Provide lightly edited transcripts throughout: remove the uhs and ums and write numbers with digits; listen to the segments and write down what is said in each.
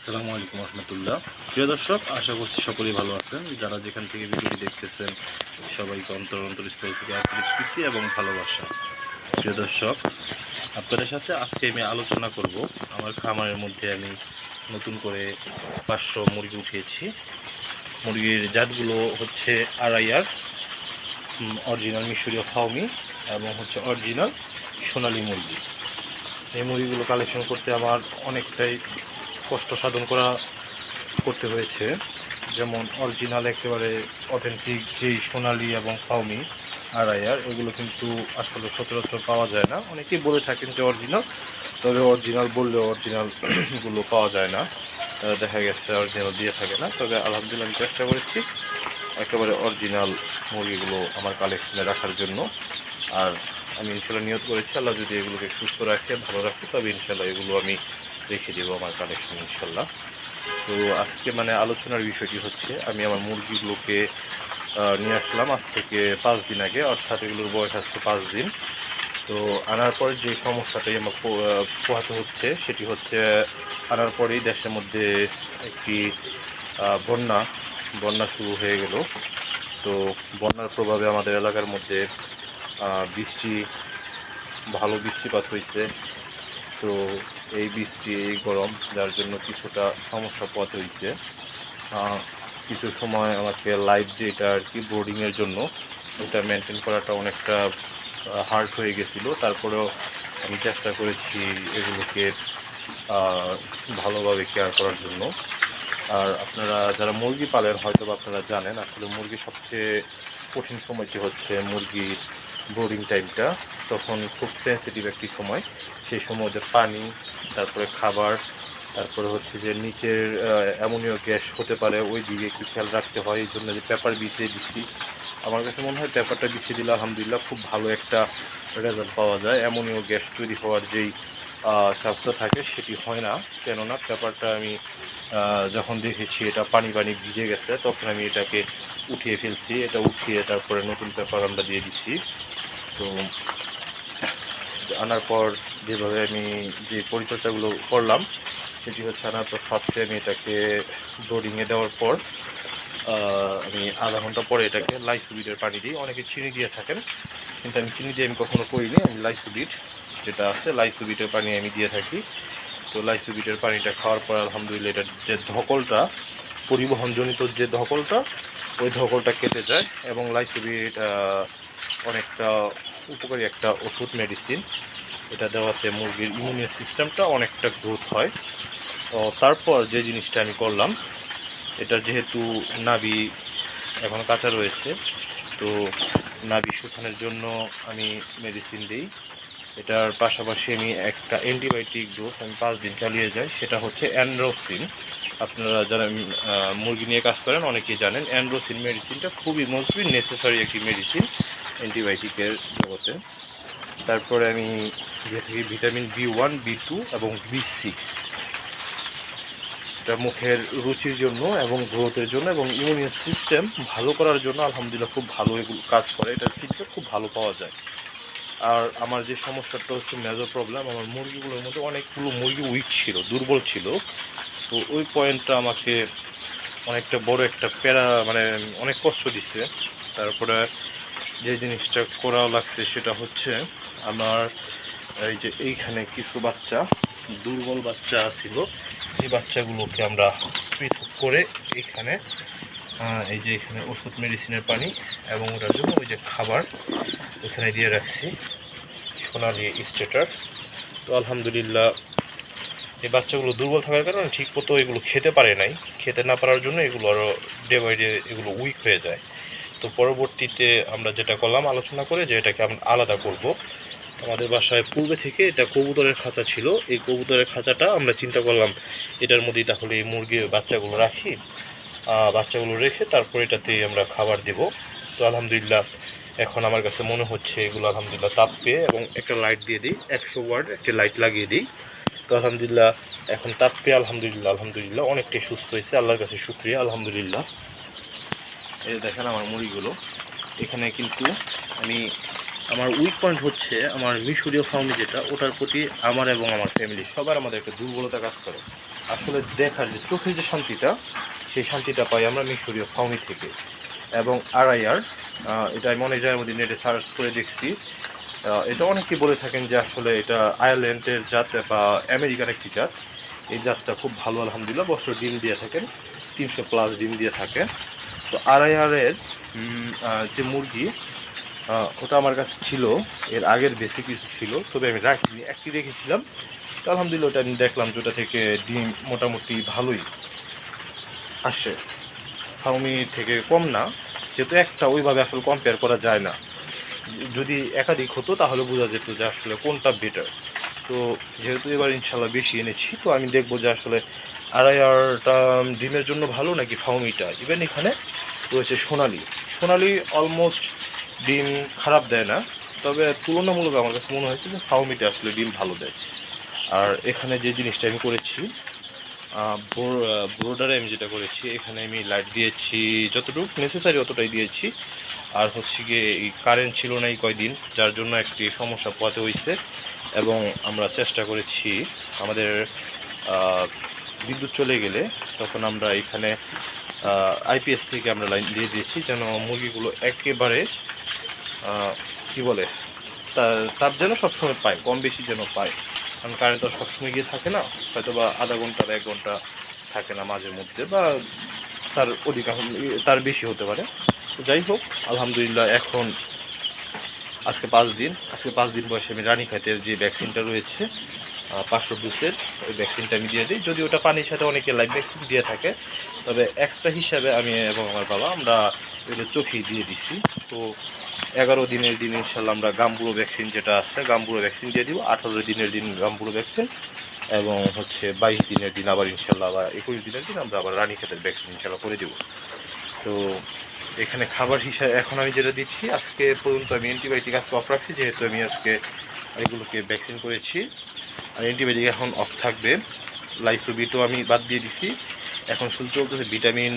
আসসালামু আলাইকুম রহমতুল্লাহ। প্রিয় দর্শক, আশা করছি সকলেই ভালো আছেন। যারা যেখান থেকে ভিডিওটি দেখতেছেন সবাইকে অন্তরস্থল থেকে আন্তরিক প্রীতি এবং ভালোবাসা। প্রিয় দর্শক, আপনাদের সাথে আজকে আমি আলোচনা করব আমার খামারের মধ্যে আমি নতুন করে 500 মুরগি উঠিয়েছি। মুরগির জাতগুলো হচ্ছে আড়াইয়ার, অরিজিনাল মিশরীয় ফাউমি এবং হচ্ছে অরিজিনাল সোনালী মুরগি। এই মুরগিগুলো কালেকশন করতে আমার অনেকটাই কষ্ট সাধন করতে হয়েছে। যেমন অরিজিনাল একেবারে অথেন্টিক যেই সোনালি এবং ফাউমি আড়াইয়ার, এগুলো কিন্তু আসলে সচরাচর পাওয়া যায় না। অনেকেই বলে থাকেন যে অরিজিনাল, তবে অরিজিনাল বললেও অরিজিনালগুলো পাওয়া যায় না, দেখা গেছে অরিজিনাল দিয়ে থাকে না। তবে আলহামদুলিল্লাহ আমি চেষ্টা করেছি একেবারে অরিজিনাল মুরগিগুলো আমার কালেকশনে রাখার জন্য। আর আমি ইনশাল্লাহ নিয়ত করেছি আল্লাহ যদি এগুলোকে সুস্থ রাখে, ভালো রাখে, তবে ইনশাল্লাহ এগুলো আমি রেখে দেবো আমার কালেকশন ইনশাল্লাহ। তো আজকে আলোচনার বিষয়টি হচ্ছে, আমি আমার মুরগিগুলোকে নিয়ে আসলাম আজ থেকে 5 দিন আগে, অর্থাৎ এগুলোর বয়স আজকে 5 দিন। তো আনার পরে যে সমস্যাটাই আমার পোহাতে হচ্ছে সেটি হচ্ছে, আনার পরেই দেশের মধ্যে একটি বন্যা শুরু হয়ে গেল। তো বন্যার প্রভাবে আমাদের এলাকার মধ্যে ভালো বৃষ্টিপাত হয়েছে। তো এই বৃষ্টি, এই গরম, যার জন্য কিছুটা সমস্যা পোহাতে হয়েছে। কিছু সময় আমাকে লাইট যেটা আর কি বোর্ডিংয়ের জন্য, ওটা মেনটেন করাটা অনেকটা হার্ড হয়ে গেছিলো। তারপরেও আমি চেষ্টা করেছি এগুলোকে ভালোভাবে কেয়ার করার জন্য। আর আপনারা যারা মুরগি পালেন হয়তো আপনারা জানেন, আসলে মুরগির সবচেয়ে কঠিন সময়টি হচ্ছে মুরগির ব্রোডিং টাইমটা। তখন খুব সেন্সিটিভ একটি সময়। সেই সময় ওদের পানি, তারপরে খাবার, তারপরে হচ্ছে যে নিচের অ্যামোনিয়া গ্যাস হতে পারে, ওই দিকে একটু খেয়াল রাখতে হয়। এই জন্য যে পেপার বিছিয়ে দিচ্ছি, আমার কাছে মনে হয় পেপারটা বিছিয়ে দিলে আলহামদুলিল্লাহ খুব ভালো একটা রেজাল্ট পাওয়া যায়। অ্যামোনিয়া গ্যাস তৈরি হওয়ার যেই চান্সটা থাকে সেটি হয় না। কেননা পেপারটা আমি যখন দেখেছি এটা পানি ভিজে গেছে, তখন আমি এটাকে উঠিয়ে ফেলছি। এটা উঠিয়ে তারপরে নতুন পেপার আমরা দিয়ে দিচ্ছি। তো আনার পর যেভাবে আমি যে পরিচর্যাগুলো করলাম সেটি হচ্ছে, আনার পর ফার্স্টে আমি এটাকে ব্রোডিংয়ে দেওয়ার পর আমি আধা ঘন্টা পরে এটাকে লাইসোবিটের পানি দিই। অনেকে চিনি দিয়ে থাকেন, কিন্তু আমি চিনি দিয়ে আমি কখনো করিনি। আমি লাইসোবিট যেটা আছে, লাইসোবিটের পানি আমি দিয়ে থাকি। তো লাইসোবিটের পানিটা খাওয়ার পর আলহামদুলিল্লাহ এটার যে ধকলটা, পরিবহনজনিত যে ধকলটা, ওই ধকলটা কেটে যায়। এবং লাইসোবিট অনেকটা উপকারী একটা ওষুধ, মেডিসিন। এটা দেওয়াতে মুরগির ইমিউনি সিস্টেমটা অনেকটা গ্রোথ হয়। তো তারপর যে জিনিসটা আমি করলাম, এটা যেহেতু নাভি এখন কাঁচা রয়েছে, তো নাভি শুকানোর জন্য আমি মেডিসিন দিই। এটার পাশাপাশি আমি একটা অ্যান্টিবায়োটিক ডোজ আমি 5 দিন চালিয়ে যাই, সেটা হচ্ছে অ্যান্ড্রোসিন। আপনারা যারা মুরগি নিয়ে কাজ করেন অনেকেই জানেন অ্যান্ড্রোসিন মেডিসিনটা খুবই মোস্টলি নেসেসারি একটি মেডিসিন অ্যান্টিবায়োটিকের জগতে। তারপরে আমি দিয়ে থাকি ভিটামিন B1, B2 এবং B6। এটা মুখের রুচির জন্য এবং গ্রোথের জন্য এবং ইমিউন সিস্টেম ভালো করার জন্য আলহামদুলিল্লাহ খুব ভালো এগুলো কাজ করে। এটার ফিডব্যাক খুব ভালো পাওয়া যায়। আর আমার যে সমস্যাটা হচ্ছে মেজর প্রবলেম, আমার মুরগিগুলোর মধ্যে অনেকগুলো মুরগি উইক ছিল, দুর্বল ছিল। তো ওই পয়েন্টটা আমাকে অনেকটা বড় একটা অনেক কষ্ট দিচ্ছে। তারপরে যে জিনিসটা করা লাগছে সেটা হচ্ছে, আমার এই যে এইখানে কিছু দুর্বল বাচ্চা ছিল, এই বাচ্চাগুলোকে আমরা পৃথক করে এইখানে এই যে এখানে ওষুধ মেডিসিনের পানি এবং ওটার জন্য ওই যে খাবার এখানে দিয়ে রাখছি, সোনালি স্টেটার। তো আলহামদুলিল্লাহ এই বাচ্চাগুলো দুর্বল থাকার কারণে ঠিক মতো এগুলো খেতে পারে নাই। খেতে না পারার জন্য এগুলো আরও ডে বাই ডে এগুলো উইক হয়ে যায়। তো পরবর্তীতে আমরা যেটা করলাম আলোচনা করে যে এটাকে আমরা আলাদা করব। আমাদের বাসায় পূর্বে থেকে এটা কবুতরের খাঁচা ছিল। এই কবুতরের খাঁচাটা আমরা চিন্তা করলাম এটার মধ্যেই তাহলে এই মুরগির বাচ্চাগুলো রাখি, বাচ্চাগুলো রেখে তারপর এটাতেই আমরা খাবার দেব। তো আলহামদুলিল্লাহ এখন আমার কাছে মনে হচ্ছে এগুলো আলহামদুলিল্লাহ তাপ পেয়ে, এবং একটা লাইট দিয়ে দিই, 100 ওয়াট একটা লাইট লাগিয়ে দিই। তো আলহামদুলিল্লাহ এখন তাপ পেয়ে আলহামদুলিল্লাহ অনেকটাই সুস্থ হয়েছে। আল্লাহর কাছে শুকরিয়া আলহামদুলিল্লাহ। এই দেখেন আমার মুরগিগুলো এখানে, কিন্তু আমার উইক পয়েন্ট হচ্ছে আমার মিশরীয় ফাউমি যেটা, ওটার প্রতি আমার এবং আমার ফ্যামিলি সবার আমাদের একটা দুর্বলতা কাজ করে। আসলে দেখার যে চোখের যে শান্তিটা, সেই শান্তিটা পাই আমরা মিশরীয় ফাউমি থেকে। এবং আড়াইয়ার, এটা আমি অনেক জায়গার মধ্যে নেটে সার্চ করে দেখছি। এটা অনেকে বলে থাকেন যে আসলে এটা আয়ারল্যান্ডের জাত বা আমেরিকার একটি জাত। এই জাতটা খুব ভালো আলহামদুলিল্লাহ, বছর ডিম দিয়ে থাকেন, 300+ ডিম দিয়ে থাকে। তো আড়াইয়ারের যে মুরগি, ওটা আমার কাছে ছিল, এর আগের বেশি কিছু ছিল, তবে আমি রাখিনি, একটি রেখেছিলাম। তো আলহামদুলিল্লাহ ওটা আমি দেখলাম যে ওটা থেকে ডিম মোটামুটি ভালোই আসে, ফার্মি থেকে কম না, যেহেতু একটা ওইভাবে আসলে কম্পেয়ার করা যায় না। যদি একাধিক হতো তাহলে বোঝা যেত যে আসলে কোনটা বেটার। তো যেহেতু এবার ইনশাল্লাহ বেশি এনেছি, তো আমি দেখবো যে আসলে আড়াইয়ারটা ডিমের জন্য ভালো নাকি ফার্মিটা। ইভেন এখানে রয়েছে সোনালি। সোনালি অলমোস্ট ডিম খারাপ দেয় না, তবে তুলনামূলক আমার কাছে মনে হয়েছে যে ফার্মিটা আসলে ডিম ভালো দেয়। আর এখানে যে জিনিসটা আমি করেছি, ব্রোডারে আমি যেটা করেছি, এখানে আমি লাইট দিয়েছি যতটুকু নেসেসারি অতটাই দিয়েছি। আর হচ্ছে গিয়ে এই কারেন্ট ছিল না এই কয়দিন, যার জন্য একটি সমস্যা পোহাতে হয়েছে। এবং আমরা চেষ্টা করেছি আমাদের বিদ্যুৎ চলে গেলে তখন আমরা এখানে আইপিএস থেকে আমরা লাইন দিয়ে দিয়েছি, যেন মুরগিগুলো একেবারে কি বলে তাপ যেন সবসময় পায়, কম বেশি যেন পায়। কারণ কারেন্ট তো সবসময় গিয়ে থাকে না, হয়তো বা আধা ঘন্টা বা 1 ঘন্টা থাকে না মাঝে মধ্যে, বা তার অধিকাংশ তার বেশি হতে পারে। তো যাই হোক, আলহামদুলিল্লাহ এখন আজকে 5 দিন বয়সে আমি রানীক্ষেতের যে ভ্যাকসিনটা রয়েছে 500 ডোজের, ওই ভ্যাকসিনটা আমি দিয়ে দিই। যদি ওটা পানির সাথে অনেকে লাইভ ভ্যাকসিন দিয়ে থাকে, তবে এক্সট্রা হিসাবে আমি এবং আমার বাবা আমরা ওইটা চোখেই দিয়ে দিছি। তো 11 দিনের দিন ইনশাল্লাহ আমরা গাম্বুরো ভ্যাকসিন যেটা আছে, গাম্বুরো ভ্যাকসিন দিয়ে দিব। 18 দিনের দিন গাম্বুরো ভ্যাকসিন, এবং হচ্ছে 22 দিনের দিন আবার ইনশাল্লাহ, আবার 21 দিনের দিন আমরা আবার রানীক্ষেতের ভ্যাকসিন ইনশাল্লাহ করে দেবো। তো এখানে খাবার হিসাবে এখন আমি যেটা দিচ্ছি, আজকে পর্যন্ত আমি অ্যান্টিবায়োটিক আজকে অফ রাখছি, যেহেতু আমি আজকে এগুলোকে ভ্যাকসিন করেছি। আর অ্যান্টিবায়োটিক এখন অফ থাকবে। লাইসোবিটও আমি বাদ দিয়ে দিছি। এখন শুধু চলতেছে ভিটামিন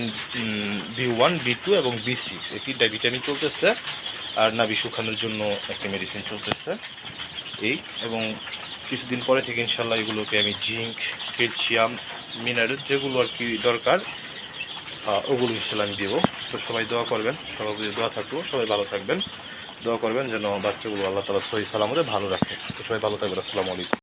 B1, B2 এবং B6, এই 3টা ভিটামিন চলতেছে। আর নাভি শুকানোর জন্য একটা মেডিসিন চলতেছে এই। এবং কিছুদিন পরে থেকে ইনশাল্লাহ এগুলোকে আমি জিঙ্ক, ক্যালসিয়াম, মিনারেল যেগুলো আর কি দরকার, ওগুলো ইনশাল্লাহ আমি দেবো। তো সবাই দোয়া করবেন, সবার প্রতি দোয়া থাকবো, সবাই ভালো থাকবেন, দোয়া করবেন যেন বাচ্চাগুলো আল্লাহ তাআলা সহি সালামতে ভালো রাখে। তো সবাই ভালো থাকবেন। আসসালামু আলাইকুম।